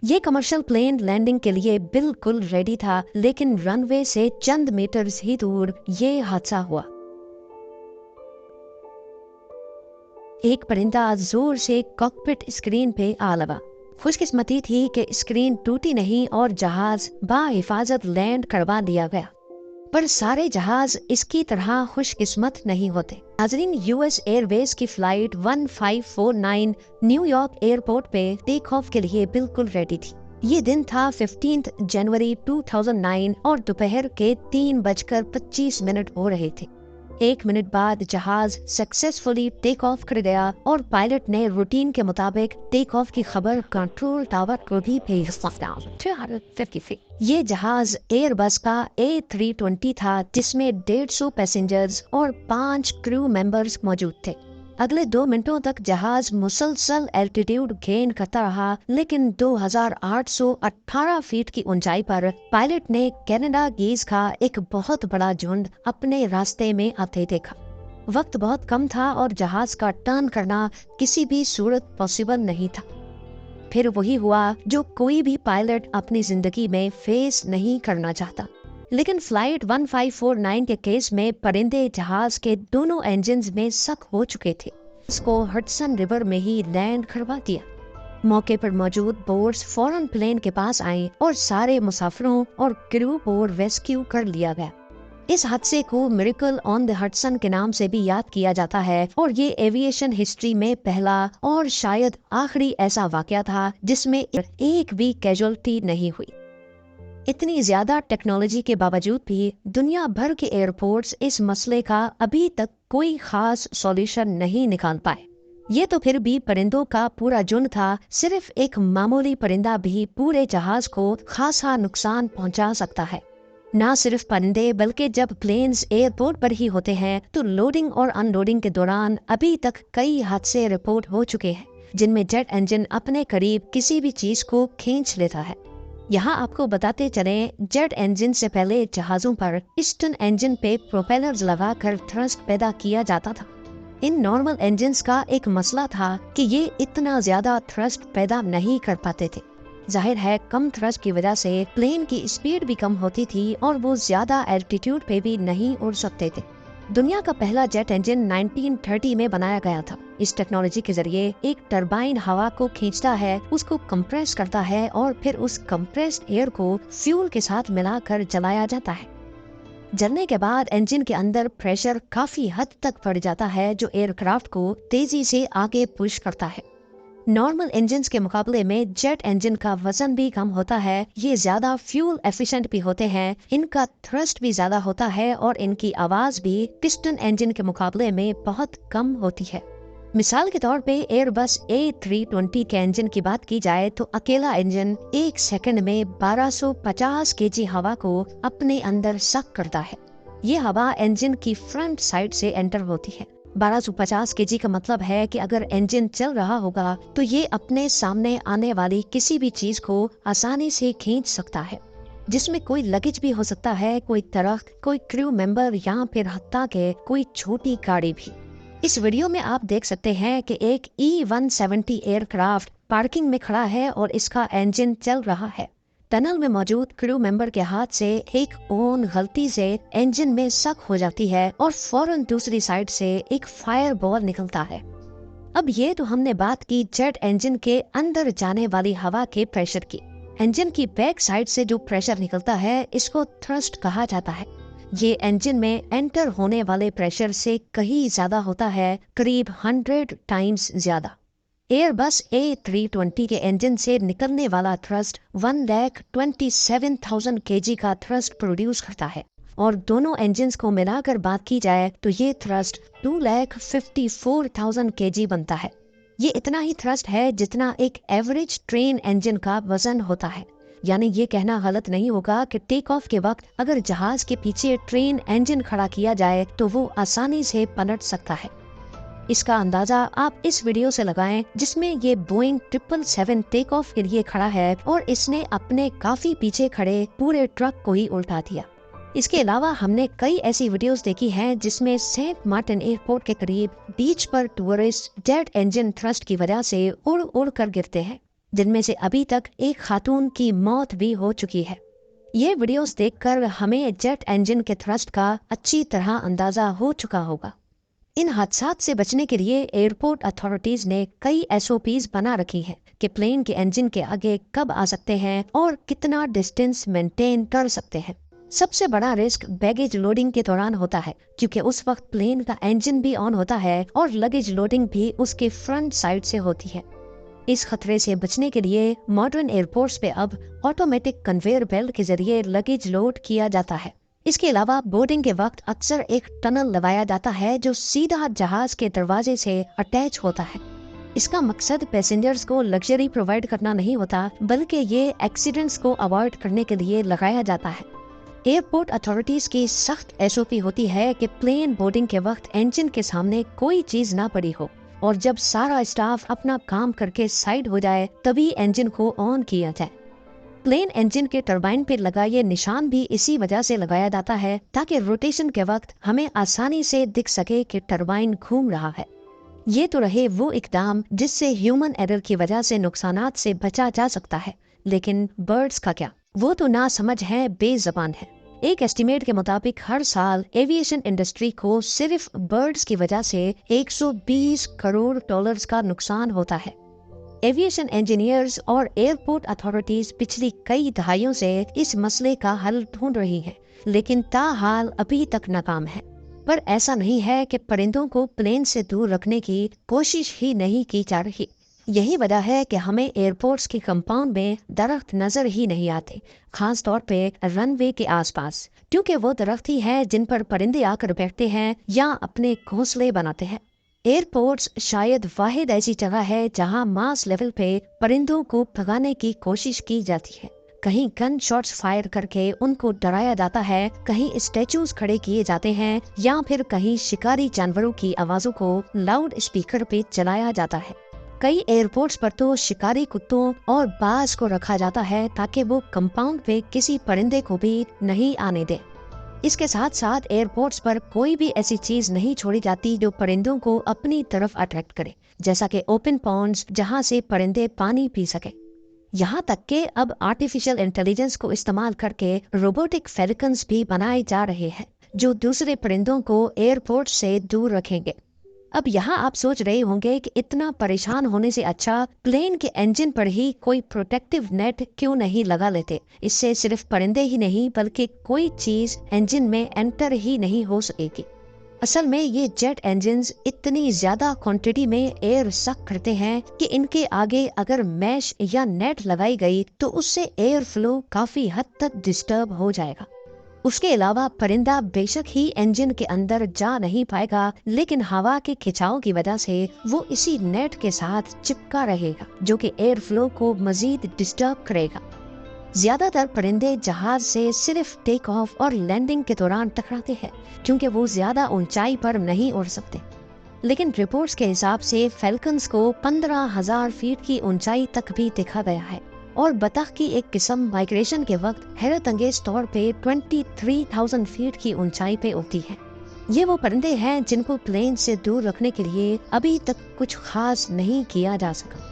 ये commercial plane landing के लिए बिल्कुल रेडी था, लेकिन रनवे से चंद मीटर्स ही दूर ये हादसा हुआ। एक परिंदा जोर से कॉकपिट स्क्रीन पे आ लगा। खुशकिस्मती थी कि स्क्रीन टूटी नहीं और जहाज बाहिफाजत लैंड करवा दिया गया। पर सारे जहाज इसकी तरह खुशकिस्मत नहीं होते। नाजरीन, यूएस एयरवेज की फ्लाइट 1549 न्यूयॉर्क एयरपोर्ट पे टेक ऑफ के लिए बिल्कुल रेडी थी। ये दिन था 15 जनवरी 2009 और दोपहर के 3:25 हो रहे थे। 1 मिनट बाद जहाज सक्सेसफुली टेक ऑफ कर गया और पायलट ने रूटीन के मुताबिक टेक ऑफ की खबर कंट्रोल टावर को भी भेज दी। ये जहाज एयरबस का A320 था, जिसमें 150 पैसेंजर्स और 5 क्रू मेंबर्स मौजूद थे। अगले 2 मिनटों तक जहाज मुसलसल एल्टीट्यूड गेन करता रहा, लेकिन 2818 फीट की ऊंचाई पर पायलट ने कनाडा गीज का एक बहुत बड़ा झुंड अपने रास्ते में आते देखा। वक्त बहुत कम था और जहाज का टर्न करना किसी भी सूरत पॉसिबल नहीं था। फिर वही हुआ जो कोई भी पायलट अपनी जिंदगी में फेस नहीं करना चाहता। लेकिन फ्लाइट 1549 के केस में परिंदे जहाज के दोनों इंजन्स में सक हो चुके थे। इसको हडसन रिवर में ही लैंड करवा दिया। मौके पर मौजूद बोट्स फौरन प्लेन के पास आए और सारे मुसाफिरों और क्रू को रेस्क्यू कर लिया गया। इस हादसे को मिरेकल ऑन द हडसन के नाम से भी याद किया जाता है और ये एविएशन हिस्ट्री में पहला और शायद आखिरी ऐसा वाकया था जिसमें एक भी कैजुअलिटी नहीं हुई। इतनी ज्यादा टेक्नोलॉजी के बावजूद भी दुनिया भर के एयरपोर्ट्स इस मसले का अभी तक कोई खास सॉल्यूशन नहीं निकाल पाए। ये तो फिर भी परिंदों का पूरा झुंड था। सिर्फ एक मामूली परिंदा भी पूरे जहाज को खासा नुकसान पहुंचा सकता है। ना सिर्फ परिंदे, बल्कि जब प्लेन्स एयरपोर्ट पर ही होते हैं तो लोडिंग और अनलोडिंग के दौरान अभी तक कई हादसे रिपोर्ट हो चुके हैं, जिनमें जेट इंजन अपने करीब किसी भी चीज को खींच लेता है। यहाँ आपको बताते चलें, जेट इंजन से पहले जहाजों पर पिस्टन इंजन पे प्रोपेलर्स लगाकर थ्रस्ट पैदा किया जाता था। इन नॉर्मल इंजन्स का एक मसला था कि ये इतना ज्यादा थ्रस्ट पैदा नहीं कर पाते थे। जाहिर है, कम थ्रस्ट की वजह से प्लेन की स्पीड भी कम होती थी और वो ज्यादा एल्टीट्यूड पे भी नहीं उड़ सकते थे। दुनिया का पहला जेट इंजन 1930 में बनाया गया था। इस टेक्नोलॉजी के जरिए एक टरबाइन हवा को खींचता है, उसको कंप्रेस करता है और फिर उस कंप्रेस्ड एयर को फ्यूल के साथ मिलाकर जलाया जाता है। जलने के बाद इंजन के अंदर प्रेशर काफी हद तक बढ़ जाता है, जो एयरक्राफ्ट को तेजी से आगे पुश करता है। नॉर्मल इंजन्स के मुकाबले में जेट इंजन का वजन भी कम होता है। ये ज्यादा फ्यूल एफिशिएंट भी होते हैं, इनका थ्रस्ट भी ज्यादा होता है और इनकी आवाज भी पिस्टन इंजन के मुकाबले में बहुत कम होती है। मिसाल के तौर पे एयरबस A320 के इंजन की बात की जाए तो अकेला इंजन 1 सेकंड में 1250 केजी हवा को अपने अंदर सक करता है। ये हवा इंजन की फ्रंट साइड से एंटर होती है। 1250 केजी का मतलब है कि अगर इंजन चल रहा होगा तो ये अपने सामने आने वाली किसी भी चीज को आसानी से खींच सकता है, जिसमें कोई लगेज भी हो सकता है, कोई दरख्त, कोई क्रू मेंबर या फिर हत्ता के कोई छोटी गाड़ी भी। इस वीडियो में आप देख सकते हैं कि एक E-170 एयरक्राफ्ट पार्किंग में खड़ा है और इसका इंजन चल रहा है। टनल में मौजूद क्रू मेंबर के हाथ से एक ओन गलती से इंजन में सक हो जाती है और फौरन दूसरी साइड से एक फायर बॉल निकलता है। अब ये तो हमने बात की जेट इंजन के अंदर जाने वाली हवा के प्रेशर की। इंजन की बैक साइड से जो प्रेशर निकलता है, इसको थ्रस्ट कहा जाता है। ये इंजन में एंटर होने वाले प्रेशर से कहीं ज्यादा होता है, करीब 100 टाइम्स ज्यादा। एयरबस A320 के इंजन से निकलने वाला थ्रस्ट 1,27,000 केजी का थ्रस्ट प्रोड्यूस करता है और दोनों इंजन्स को मिलाकर बात की जाए तो ये थ्रस्ट 2,54,000 केजी बनता है। ये इतना ही थ्रस्ट है जितना एक एवरेज ट्रेन इंजन का वजन होता है। यानी ये कहना गलत नहीं होगा कि टेक ऑफ के वक्त अगर जहाज के पीछे ट्रेन इंजन खड़ा किया जाए तो वो आसानी से पलट सकता है। इसका अंदाजा आप इस वीडियो से लगाएं जिसमें ये बोइंग 777 टेक ऑफ के लिए खड़ा है और इसने अपने काफी पीछे खड़े पूरे ट्रक को ही उल्टा दिया। इसके अलावा हमने कई ऐसी वीडियोस देखी हैं जिसमें सेंट मार्टिन एयरपोर्ट के करीब बीच पर टूरिस्ट जेट इंजन थ्रस्ट की वजह से उड़ उड़ कर गिरते हैं, जिनमें से अभी तक एक खातून की मौत भी हो चुकी है। ये वीडियोस देखकर हमें जेट इंजन के थ्रस्ट का अच्छी तरह अंदाजा हो चुका होगा। इन हादसात से बचने के लिए एयरपोर्ट अथॉरिटीज ने कई SOPs बना रखी हैं कि प्लेन के इंजन के आगे कब आ सकते हैं और कितना डिस्टेंस मेंटेन कर सकते हैं। सबसे बड़ा रिस्क बैगेज लोडिंग के दौरान होता है, क्योंकि उस वक्त प्लेन का इंजन भी ऑन होता है और लगेज लोडिंग भी उसके फ्रंट साइड से होती है। इस खतरे से बचने के लिए मॉडर्न एयरपोर्ट्स पे अब ऑटोमेटिक कन्वेयर बेल्ट के जरिए लगेज लोड किया जाता है। इसके अलावा बोर्डिंग के वक्त अक्सर एक टनल लगाया जाता है जो सीधा जहाज के दरवाजे से अटैच होता है। इसका मकसद पैसेंजर्स को लग्जरी प्रोवाइड करना नहीं होता, बल्कि ये एक्सीडेंट्स को अवॉइड करने के लिए लगाया जाता है। एयरपोर्ट अथॉरिटीज की सख्त SOP होती है कि प्लेन बोर्डिंग के वक्त इंजन के सामने कोई चीज ना पड़ी हो और जब सारा स्टाफ अपना काम करके साइड हो जाए तभी इंजन को ऑन किया जाए। प्लेन इंजन के टरबाइन पे लगा ये निशान भी इसी वजह से लगाया जाता है ताकि रोटेशन के वक्त हमें आसानी से दिख सके कि टरबाइन घूम रहा है। ये तो रहे वो इकदाम जिससे ह्यूमन एरर की वजह से नुकसानात से बचा जा सकता है, लेकिन बर्ड्स का क्या? वो तो ना समझ है, बेजबान है। एक एस्टिमेट के मुताबिक हर साल एविएशन इंडस्ट्री को सिर्फ बर्ड्स की वजह से 120 करोड़ डॉलर्स का नुकसान होता है। एविएशन इंजीनियर्स और एयरपोर्ट अथॉरिटीज पिछली कई दहाइयों से इस मसले का हल ढूंढ रही हैं, लेकिन ताहाल अभी तक नाकाम है। पर ऐसा नहीं है कि परिंदों को प्लेन से दूर रखने की कोशिश ही नहीं की जा रही। यही वजह है कि हमें एयरपोर्ट्स के कंपाउंड में दरख्त नजर ही नहीं आते, खास तौर पे रनवे के आसपास, क्योंकि वो दरख्त ही है जिन पर परिंदे आकर बैठते हैं या अपने घोंसले बनाते हैं। एयरपोर्ट्स शायद वाहिद ऐसी जगह है जहां मास लेवल पे परिंदों को भगाने की कोशिश की जाती है। कहीं गन शॉट्स फायर करके उनको डराया जाता है, कहीं स्टैचूज खड़े किए जाते हैं या फिर कहीं शिकारी जानवरों की आवाजों को लाउड स्पीकर पे चलाया जाता है। कई एयरपोर्ट्स पर तो शिकारी कुत्तों और बाज को रखा जाता है ताकि वो कंपाउंड पे किसी परिंदे को भी नहीं आने दे। इसके साथ साथ एयरपोर्ट्स पर कोई भी ऐसी चीज नहीं छोड़ी जाती जो परिंदों को अपनी तरफ अट्रैक्ट करे, जैसा कि ओपन पॉन्ड्स जहां से परिंदे पानी पी सके। यहाँ तक कि अब आर्टिफिशियल इंटेलिजेंस को इस्तेमाल करके रोबोटिक फेलिकन्स भी बनाए जा रहे हैं जो दूसरे परिंदों को एयरपोर्ट से दूर रखेंगे। अब यहाँ आप सोच रहे होंगे कि इतना परेशान होने से अच्छा प्लेन के इंजन पर ही कोई प्रोटेक्टिव नेट क्यों नहीं लगा लेते। इससे सिर्फ परिंदे ही नहीं बल्कि कोई चीज इंजन में एंटर ही नहीं हो सकेगी। असल में ये जेट इंजन्स इतनी ज्यादा क्वांटिटी में एयर सक करते हैं कि इनके आगे अगर मैश या नेट लगाई गई तो उससे एयर फ्लो काफी हद तक डिस्टर्ब हो जाएगा। उसके अलावा परिंदा बेशक ही इंजन के अंदर जा नहीं पाएगा, लेकिन हवा के खिंचाव की वजह से वो इसी नेट के साथ चिपका रहेगा जो कि एयर फ्लो को मजीद डिस्टर्ब करेगा। ज्यादातर परिंदे जहाज से सिर्फ टेक ऑफ और लैंडिंग के दौरान टकराते हैं क्योंकि वो ज्यादा ऊंचाई पर नहीं उड़ सकते। लेकिन रिपोर्ट्स के हिसाब से फैल्कन्स को 15,000 फीट की ऊंचाई तक भी देखा गया है और बतख की एक किस्म माइग्रेशन के वक्त हैरत अंगेज तौर पे 23,000 फीट की ऊंचाई पे उड़ती है। ये वो परिंदे हैं जिनको प्लेन से दूर रखने के लिए अभी तक कुछ खास नहीं किया जा सका।